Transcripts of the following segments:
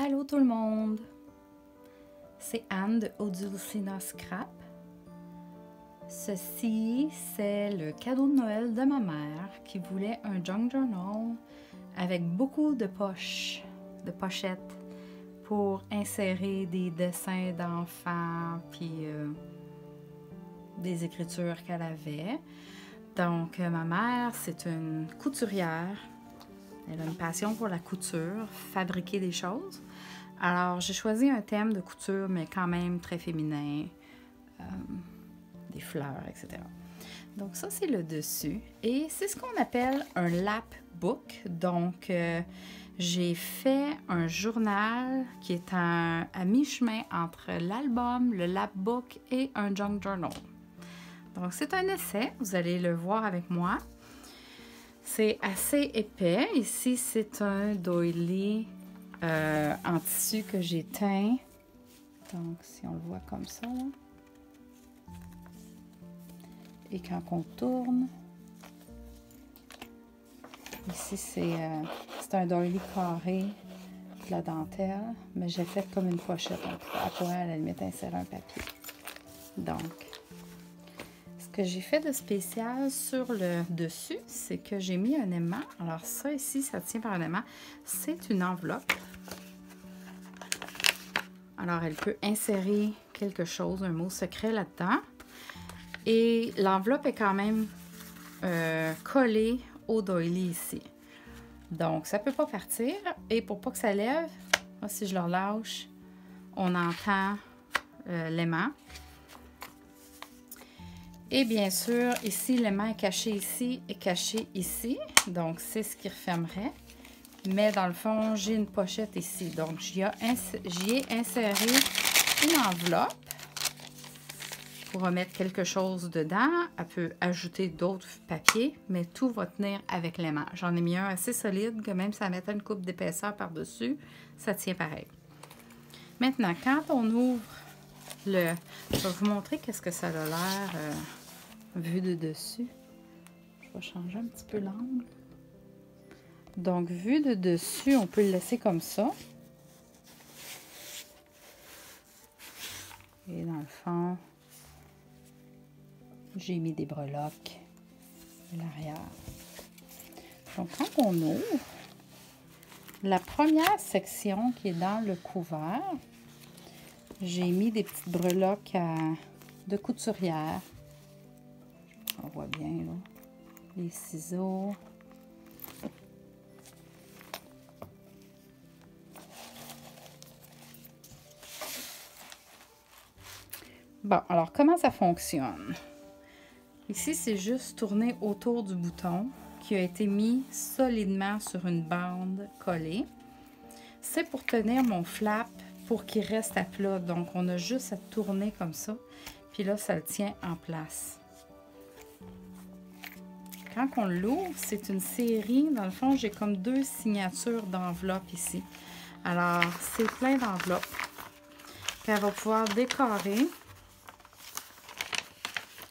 Allô tout le monde! C'est Anne de Odulcina Scrap. Ceci, c'est le cadeau de Noël de ma mère qui voulait un junk journal avec beaucoup de poches, de pochettes pour insérer des dessins d'enfants puis des écritures qu'elle avait. Donc, ma mère, c'est une couturière. Elle a une passion pour la couture, fabriquer des choses. Alors, j'ai choisi un thème de couture, mais quand même très féminin, des fleurs, etc. Donc, ça, c'est le dessus. Et c'est ce qu'on appelle un lapbook. Donc, j'ai fait un journal qui est à mi-chemin entre l'album, le lapbook et un junk journal. Donc, c'est un essai. Vous allez le voir avec moi. C'est assez épais. Ici, c'est un doily en tissu que j'ai teint. Donc, si on le voit comme ça, là. Et quand on tourne, ici, c'est un doily carré de la dentelle, mais j'ai fait comme une pochette. On pourrait à la limite insérer un papier. Donc, ce que j'ai fait de spécial sur le dessus, c'est que j'ai mis un aimant. Alors ça ici, ça tient par un aimant. C'est une enveloppe. Alors elle peut insérer quelque chose, un mot secret là-dedans. Et l'enveloppe est quand même collée au doily ici. Donc ça ne peut pas partir. Et pour pas que ça lève, moi, si je le relâche, on entend l'aimant. Et bien sûr, ici, l'aimant est caché ici et caché ici. Donc, c'est ce qui refermerait. Mais dans le fond, j'ai une pochette ici. Donc, j'y ai inséré une enveloppe pour remettre quelque chose dedans. Elle peut ajouter d'autres papiers, mais tout va tenir avec l'aimant. J'en ai mis un assez solide, que même si ça mettait une coupe d'épaisseur par-dessus, ça tient pareil. Maintenant, quand on ouvre je vais vous montrer qu'est-ce que ça a l'air vu de dessus. Je vais changer un petit peu l'angle. Donc, vu de dessus, on peut le laisser comme ça. Et dans le fond, j'ai mis des breloques à l'arrière. Donc, quand on ouvre, la première section qui est dans le couvert, j'ai mis des petites breloques de couturière. On voit bien, là. Les ciseaux. Bon, alors, comment ça fonctionne? Ici, c'est juste tourner autour du bouton qui a été mis solidement sur une bande collée. C'est pour tenir mon flap pour qu'il reste à plat. Donc, on a juste à tourner comme ça. Puis là, ça le tient en place. Quand on l'ouvre, c'est une série. Dans le fond, j'ai comme 2 signatures d'enveloppes ici. Alors, c'est plein d'enveloppes qu'elle va pouvoir décorer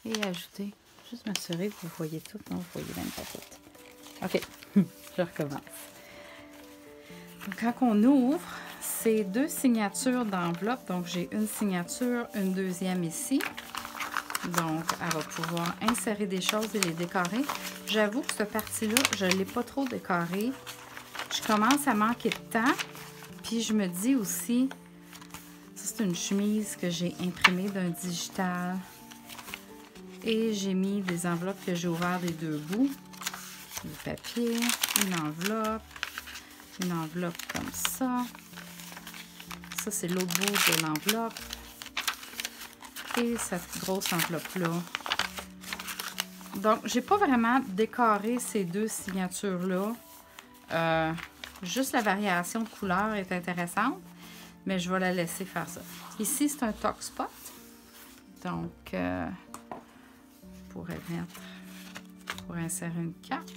et ajouter. Juste m'assurer que vous voyez tout. Non, vous voyez même pas tout. OK, je recommence. Donc, quand on ouvre, c'est 2 signatures d'enveloppe. Donc, j'ai une signature, une deuxième ici. Donc, elle va pouvoir insérer des choses et les décorer. J'avoue que cette partie-là, je ne l'ai pas trop décorée. Je commence à manquer de temps. Puis, je me dis aussi, ça, c'est une chemise que j'ai imprimée d'un digital. Et j'ai mis des enveloppes que j'ai ouvertes des 2 bouts. Du papier, une enveloppe comme ça. Ça, c'est l'autre bout de l'enveloppe. Et cette grosse enveloppe-là. Donc, j'ai pas vraiment décoré ces 2 signatures-là. Juste la variation de couleur est intéressante, mais je vais la laisser faire ça. Ici, c'est un tuck spot. Donc, on pourrait mettre pour insérer une carte.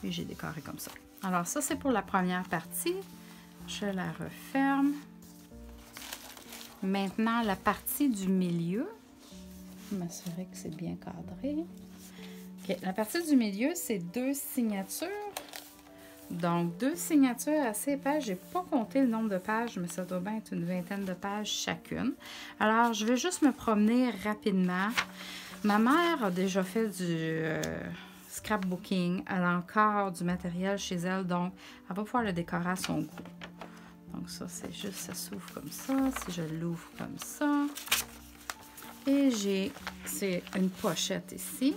Et j'ai décoré comme ça. Alors, ça, c'est pour la première partie. Je la referme. Maintenant, la partie du milieu. Je vais m'assurer que c'est bien cadré. Okay. La partie du milieu, c'est 2 signatures Donc, 2 signatures assez épaisses. J'ai pas compté le nombre de pages, mais ça doit bien être une vingtaine de pages chacune. Alors, je vais juste me promener rapidement. Ma mère a déjà fait du scrapbooking. Elle a encore du matériel chez elle, donc elle va pouvoir le décorer à son goût. Donc ça, c'est juste, ça s'ouvre comme ça. Si je l'ouvre comme ça. Et c'est une pochette ici.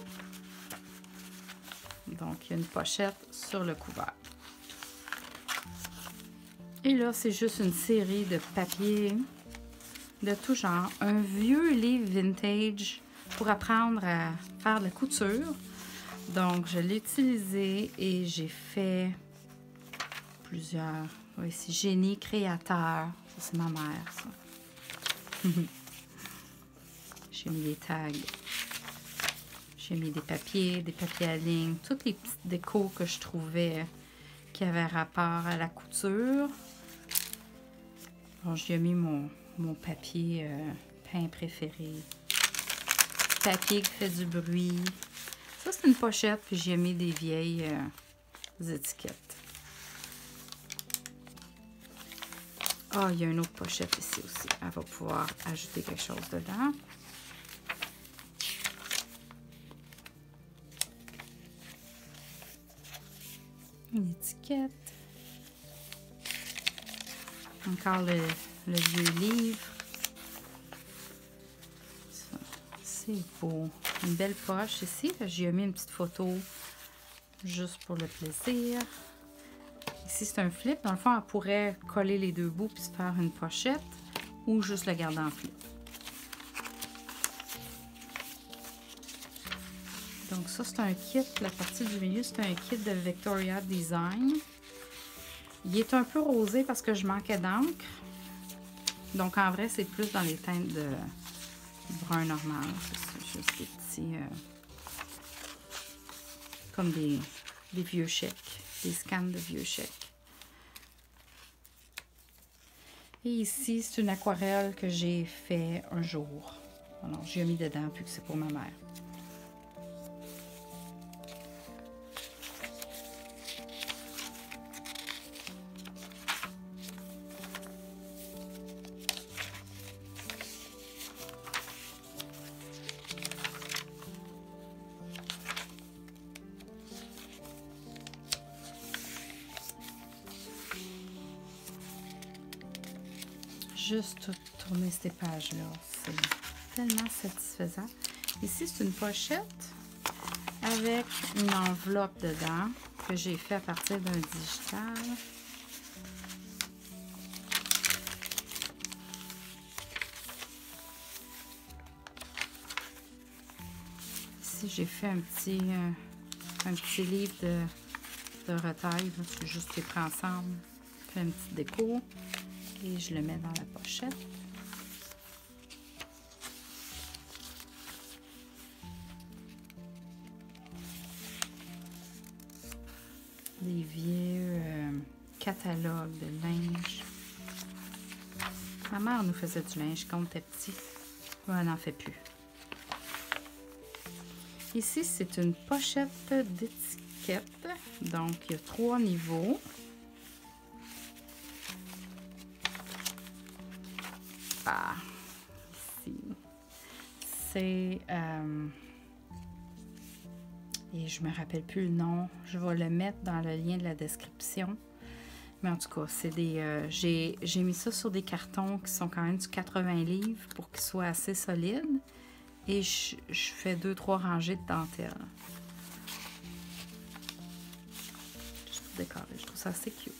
Donc, il y a une pochette sur le couvert. Et là, c'est juste une série de papiers de tout genre. Un vieux livre vintage pour apprendre à faire de la couture. Donc, je l'ai utilisé et j'ai fait plusieurs. Oui, c'est génie créateur. Ça, c'est ma mère, ça. J'ai mis des tags. J'ai mis des papiers à ligne. Toutes les petites décos que je trouvais qui avaient rapport à la couture. Bon, j'ai mis mon papier peint préféré. Papier qui fait du bruit. Ça, c'est une pochette, puis j'ai mis des vieilles étiquettes. Ah, il y a une autre pochette ici aussi. Elle va pouvoir ajouter quelque chose dedans. Une étiquette. Encore le vieux livre. C'est beau. Une belle poche ici. J'ai mis une petite photo juste pour le plaisir. Ici, c'est un flip. Dans le fond, elle pourrait coller les deux bouts puis se faire une pochette ou juste le garder en flip. Donc ça, c'est un kit. La partie du milieu, c'est un kit de Victoria Design. Il est un peu rosé parce que je manquais d'encre. Donc en vrai, c'est plus dans les teintes de brun normal. C'est juste des petits... comme des vieux chèques. Des scans de vieux chèques. Et ici, c'est une aquarelle que j'ai fait un jour. Alors, j'ai mis dedans puis que c'est pour ma mère. Juste tourner ces pages-là, c'est tellement satisfaisant. Ici, c'est une pochette avec une enveloppe dedans que j'ai fait à partir d'un digital. Ici, j'ai fait un petit livre de retail. C'est juste les prends ensemble, fait une petite déco. Et je le mets dans la pochette. Des vieux catalogues de linge. Ma mère nous faisait du linge quand on était petit. Elle n'en fait plus. Ici, c'est une pochette d'étiquettes. Donc, il y a 3 niveaux. Ici, c'est et je me rappelle plus le nom. Je vais le mettre dans le lien de la description. Mais en tout cas, c'est des j'ai mis ça sur des cartons qui sont quand même du 80 livres pour qu'ils soient assez solides. Et je fais 2-3 rangées de dentelle. Juste pour décorer. Je trouve ça assez cute.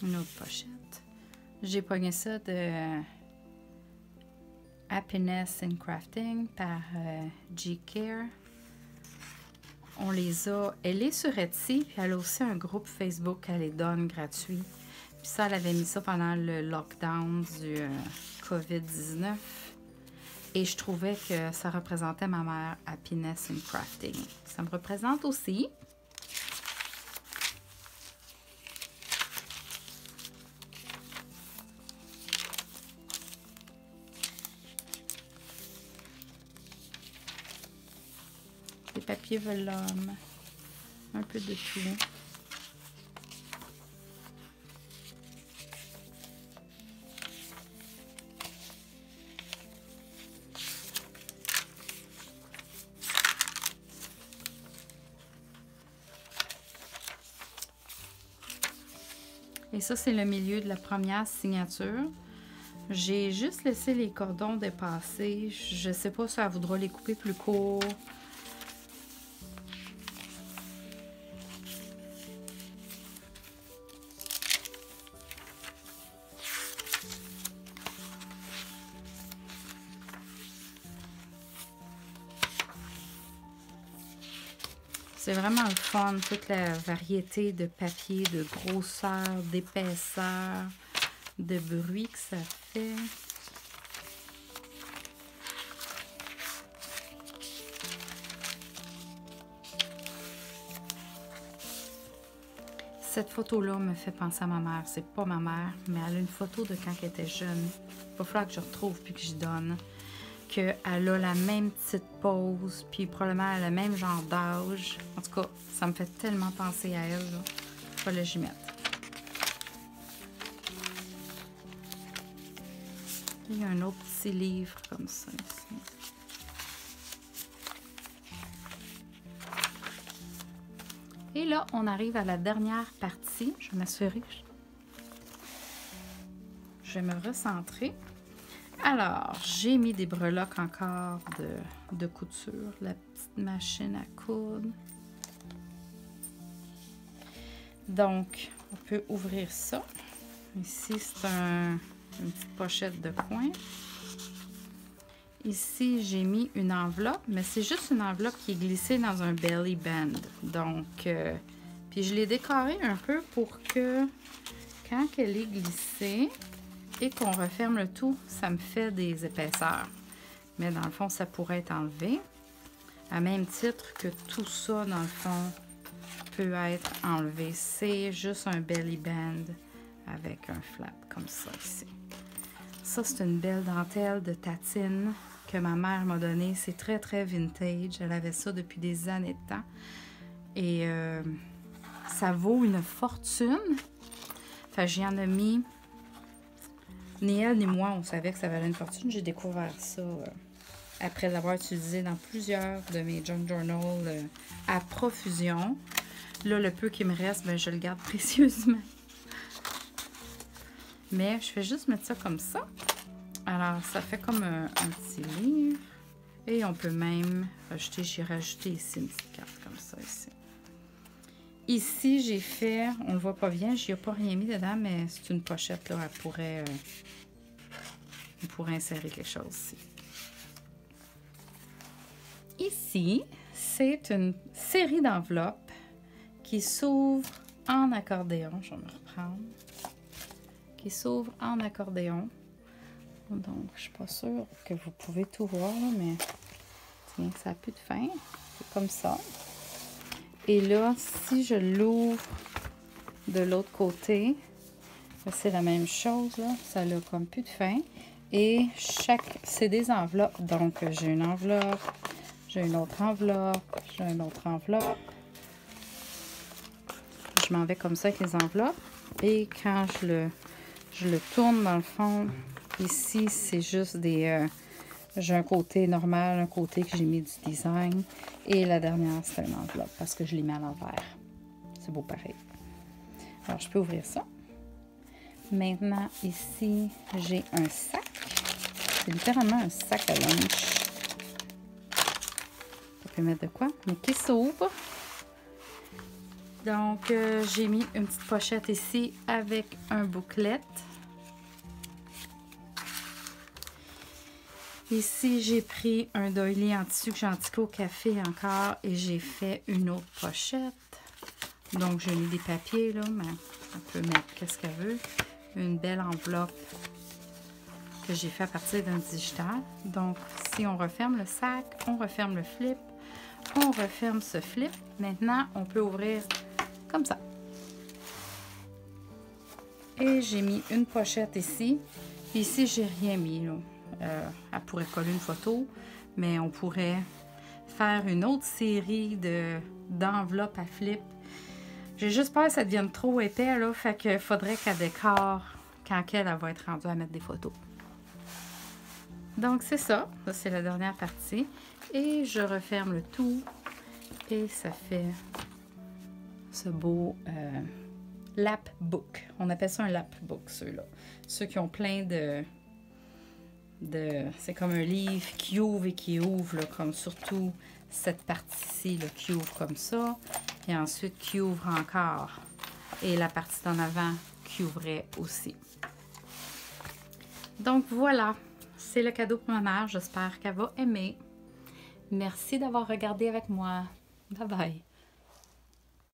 Une autre pochette. J'ai pogné ça de Happiness in Crafting par G-Care. On les a... Elle est sur Etsy, puis elle a aussi un groupe Facebook qu'elle les donne gratuit. Puis ça, elle avait mis ça pendant le lockdown du COVID-19. Et je trouvais que ça représentait ma mère, Happiness in Crafting. Ça me représente aussi. papier vélum, un peu de tout. Et ça, c'est le milieu de la première signature. J'ai juste laissé les cordons dépasser. Je sais pas si elle voudra les couper plus courts. C'est vraiment le fun, toute la variété de papier, de grosseur, d'épaisseur, de bruit que ça fait. Cette photo-là me fait penser à ma mère. C'est pas ma mère, mais elle a une photo de quand elle était jeune. Il va falloir que je retrouve puis que j'y donne. Qu'elle a la même petite pose, puis probablement elle a le même genre d'âge. En tout cas, ça me fait tellement penser à elle. Il faut que j'y mette. Il y a un autre petit livre comme ça ici. Et là, on arrive à la dernière partie. Je vais m'assurer. Je vais me recentrer. Alors, j'ai mis des breloques encore de couture. La petite machine à coudre. Donc, on peut ouvrir ça. Ici, c'est une petite pochette de coin. Ici, j'ai mis une enveloppe, mais c'est juste une enveloppe qui est glissée dans un belly band. Donc, puis je l'ai décorée un peu pour que quand elle est glissée et qu'on referme le tout, ça me fait des épaisseurs. Mais dans le fond, ça pourrait être enlevé. À même titre que tout ça, dans le fond, peut être enlevé. C'est juste un belly band avec un flap comme ça ici. Ça, c'est une belle dentelle de tatine que ma mère m'a donnée. C'est très, très vintage. Elle avait ça depuis des années de temps. Et ça vaut une fortune. Fait j'y en ai mis. Ni elle ni moi, on savait que ça valait une fortune. J'ai découvert ça après l'avoir utilisé dans plusieurs de mes junk journals à profusion. Là, le peu qui me reste, ben, je le garde précieusement. Mais je vais juste mettre ça comme ça. Alors, ça fait comme un petit livre. Et on peut même rajouter, j'ai rajouté ici une petite carte comme ça ici. Ici, j'ai fait, on le voit pas bien, j'y ai pas rien mis dedans, mais c'est une pochette, là, on pourrait insérer quelque chose ici. Ici, c'est une série d'enveloppes qui s'ouvre en accordéon. Je vais me reprendre. Qui s'ouvre en accordéon. Donc, je suis pas sûre que vous pouvez tout voir, mais tiens, ça n'a plus de fin. C'est comme ça. Et là, si je l'ouvre de l'autre côté, c'est la même chose, là. Ça a comme plus de fin. Et c'est des enveloppes. Donc, j'ai une enveloppe, j'ai une autre enveloppe, j'ai une autre enveloppe. Je m'en vais comme ça avec les enveloppes. Et quand je le tourne dans le fond, ici, c'est juste des... j'ai un côté normal, un côté que j'ai mis du design. Et la dernière, c'est une enveloppe parce que je l'ai mis à l'envers. C'est beau pareil. Alors, je peux ouvrir ça. Maintenant, ici, j'ai un sac. C'est littéralement un sac à lunch. On peut mettre de quoi? Mais qui s'ouvre. Donc, j'ai mis une petite pochette ici avec un bouclette. Ici, j'ai pris un doily en tissu que j'ai antiqué au café encore et j'ai fait une autre pochette. Donc, j'ai mis des papiers, là, mais on peut mettre qu'est-ce qu'elle veut. Une belle enveloppe que j'ai fait à partir d'un digital. Donc, si on referme le sac, on referme le flip, on referme ce flip. Maintenant, on peut ouvrir comme ça. Et j'ai mis une pochette ici. Ici, j'ai rien mis, là. Elle pourrait coller une photo, mais on pourrait faire une autre série d'enveloppes à flip. J'ai juste peur que ça devienne trop épais, là, fait qu'il faudrait qu'elle décore quand elle va être rendue à mettre des photos. Donc c'est ça, c'est la dernière partie. Et je referme le tout et ça fait ce beau lapbook. On appelle ça un lapbook, ceux-là. Ceux qui ont plein de c'est comme un livre qui ouvre et qui ouvre, là, comme surtout cette partie-ci, qui ouvre comme ça. Et ensuite qui ouvre encore. Et la partie d'en avant qui ouvrait aussi. Donc voilà, c'est le cadeau pour ma mère. J'espère qu'elle va aimer. Merci d'avoir regardé avec moi. Bye bye.